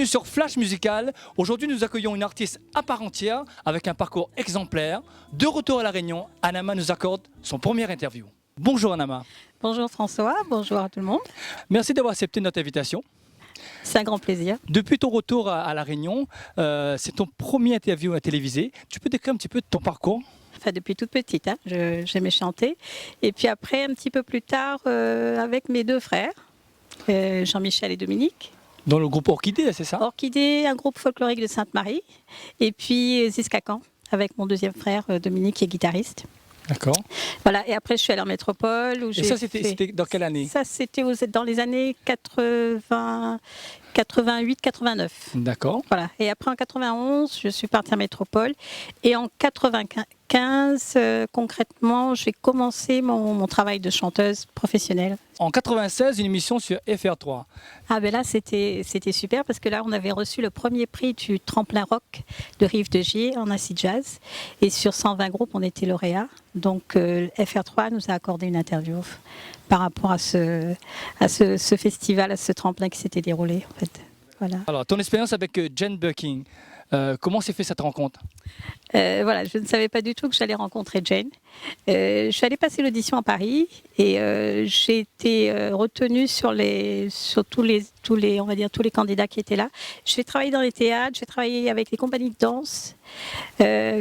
Bienvenue sur Flash Musical. Aujourd'hui, nous accueillons une artiste à part entière avec un parcours exemplaire. De retour à La Réunion, Anama nous accorde son premier interview. Bonjour Anama. Bonjour François, bonjour à tout le monde. Merci d'avoir accepté notre invitation. C'est un grand plaisir. Depuis ton retour à La Réunion, c'est ton premier interview à télévisé. Tu peux décrire un petit peu ton parcours? Enfin, depuis toute petite, hein, j'aimais chanter. Et puis après, un petit peu plus tard, avec mes deux frères, Jean-Michel et Dominique. Dans le groupe Orchidée, c'est ça? Orchidée, un groupe folklorique de Sainte-Marie. Et puis Ziskakan, avec mon deuxième frère, Dominique, qui est guitariste. D'accord. Voilà, et après je suis allée en métropole. Et ça, c'était dans quelle année? Ça, c'était dans les années 80, 88, 89. D'accord. Voilà. Et après en 91, je suis partie en métropole. Et en 95, concrètement, j'ai commencé mon travail de chanteuse professionnelle. En 96, une émission sur FR3. Ah ben là, c'était super parce que là, on avait reçu le premier prix du tremplin rock de Rive de Gier en acid jazz. Et sur 120 groupes, on était lauréat. Donc FR3 nous a accordé une interview par rapport à ce festival, à ce tremplin qui s'était déroulé. En fait. Voilà. Alors, ton expérience avec Jane Birkin, comment s'est fait cette rencontre? Voilà, je ne savais pas du tout que j'allais rencontrer Jane. Je suis allée passer l'audition à Paris et j'ai été retenue sur tous les, on va dire, tous les candidats qui étaient là. J'ai travaillé dans les théâtres, j'ai travaillé avec les compagnies de danse,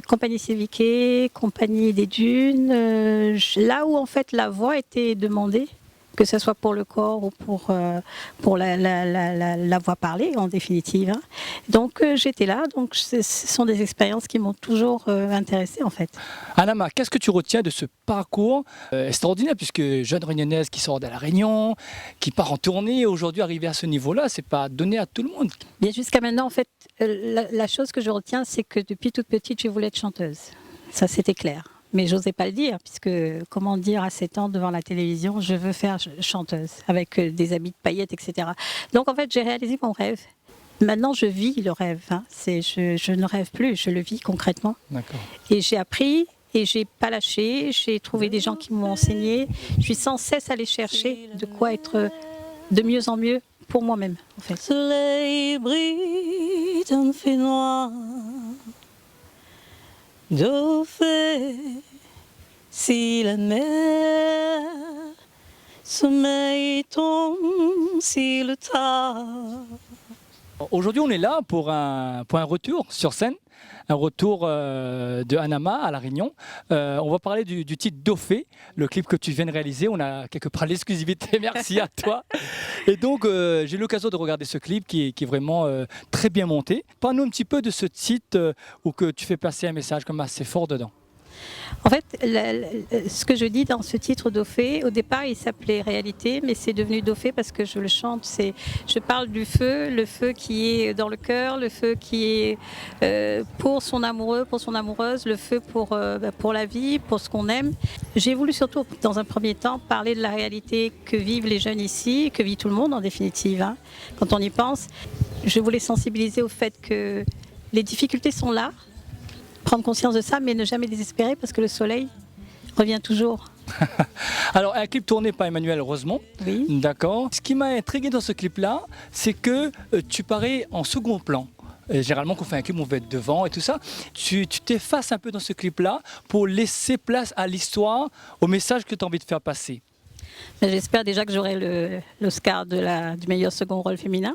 compagnie Séviqué, compagnie des Dunes, là où en fait la voix était demandée, que ce soit pour le corps ou pour la voix parlée en définitive. Hein. Donc j'étais là, donc ce sont des expériences qui m'ont toujours intéressée en fait. Anama, qu'est-ce que tu retiens de ce parcours extraordinaire, puisque jeune réunionnaise qui sort de La Réunion, qui part en tournée, aujourd'hui arriver à ce niveau-là, c'est pas donné à tout le monde. Bien, jusqu'à maintenant en fait, la chose que je retiens, c'est que depuis toute petite, je voulais être chanteuse. Ça c'était clair. Mais j'osais pas le dire, puisque comment dire à 7 ans devant la télévision, je veux faire chanteuse, avec des habits de paillettes, etc. Donc en fait, j'ai réalisé mon rêve. Maintenant, je vis le rêve. Hein. Je ne rêve plus, je le vis concrètement. D'accord. Et j'ai appris, et j'ai pas lâché, j'ai trouvé des gens qui m'ont enseigné. Je suis sans cesse allée chercher de quoi être de mieux en mieux pour moi-même, en fait. Soleil brille d'un fait noir. D'eau fait si la mer, sommeil tombe si le tard. Aujourd'hui, on est là pour un retour sur scène, un retour de Anama à La Réunion. On va parler du titre Dofé, le clip que tu viens de réaliser. On a quelque part l'exclusivité, merci à toi. Et donc, j'ai eu l'occasion de regarder ce clip qui est vraiment très bien monté. Parle-nous un petit peu de ce titre où que tu fais passer un message comme assez fort dedans. En fait, ce que je dis dans ce titre Dofé, au départ il s'appelait Réalité, mais c'est devenu Dofé parce que je le chante. Je parle du feu, le feu qui est dans le cœur, le feu qui est pour son amoureux, pour son amoureuse, le feu pour la vie, pour ce qu'on aime. J'ai voulu surtout, dans un premier temps, parler de la réalité que vivent les jeunes ici, que vit tout le monde en définitive, hein, quand on y pense. Je voulais sensibiliser au fait que les difficultés sont là, prendre conscience de ça, mais ne jamais désespérer parce que le soleil revient toujours. Alors, un clip tourné par Emmanuel Rosemont. Oui. D'accord. Ce qui m'a intrigué dans ce clip-là, c'est que tu parais en second plan. Généralement, quand on fait un clip, on va être devant et tout ça. Tu t'effaces un peu dans ce clip-là pour laisser place à l'histoire, au message que tu as envie de faire passer. J'espère déjà que j'aurai l'Oscar du meilleur second rôle féminin.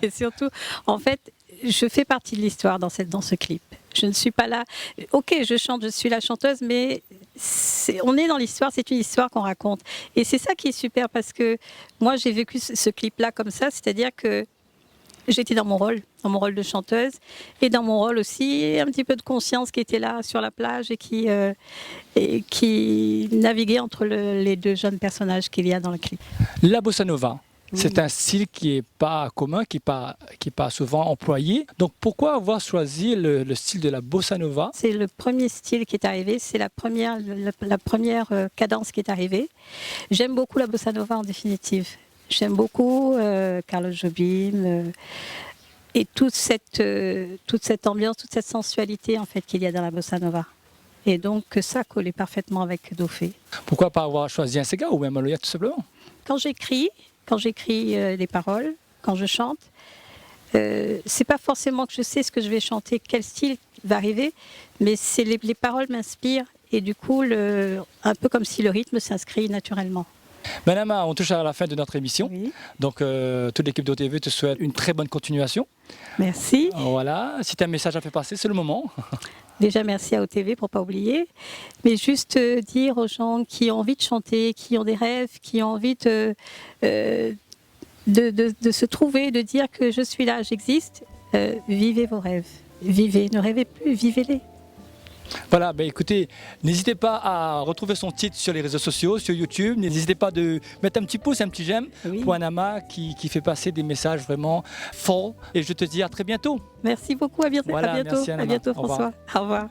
Et surtout, en fait, je fais partie de l'histoire dans ce clip. Je ne suis pas là. Ok, je chante, je suis la chanteuse, mais on est dans l'histoire, c'est une histoire qu'on raconte. Et c'est ça qui est super parce que moi, j'ai vécu ce clip-là comme ça, c'est-à-dire que j'étais dans mon rôle de chanteuse et dans mon rôle aussi, un petit peu de conscience qui était là sur la plage et qui naviguait entre les deux jeunes personnages qu'il y a dans le clip. La bossa nova. C'est un style qui n'est pas commun, qui n'est pas souvent employé. Donc pourquoi avoir choisi le style de la bossa nova? C'est le premier style qui est arrivé, c'est la première cadence qui est arrivée. J'aime beaucoup la bossa nova en définitive. J'aime beaucoup Carlos Jobim et toute cette ambiance, toute cette sensualité en fait qu'il y a dans la bossa nova. Et donc ça collait parfaitement avec Dofé. Pourquoi pas avoir choisi un Sega ou même un Loya tout simplement? Quand j'écris les paroles, quand je chante. C'est pas forcément que je sais ce que je vais chanter, quel style va arriver, mais c'est les paroles m'inspirent et du coup, un peu comme si le rythme s'inscrit naturellement. Anama, on touche à la fin de notre émission. Oui. Donc, toute l'équipe d'OTV te souhaite une très bonne continuation. Merci. Voilà, si tu as un message à faire passer, c'est le moment. Déjà, merci à OTV pour ne pas oublier. Mais juste dire aux gens qui ont envie de chanter, qui ont des rêves, qui ont envie de se trouver, de dire que je suis là, j'existe, vivez vos rêves. Vivez, ne rêvez plus, vivez-les. Voilà, écoutez, n'hésitez pas à retrouver son titre sur les réseaux sociaux, sur YouTube. N'hésitez pas de mettre un petit pouce, un petit j'aime pour Anama qui fait passer des messages vraiment forts. Et je te dis à très bientôt. Merci beaucoup, à bientôt, Voilà, à bientôt, merci, Anama. à bientôt Au revoir. François. Au revoir.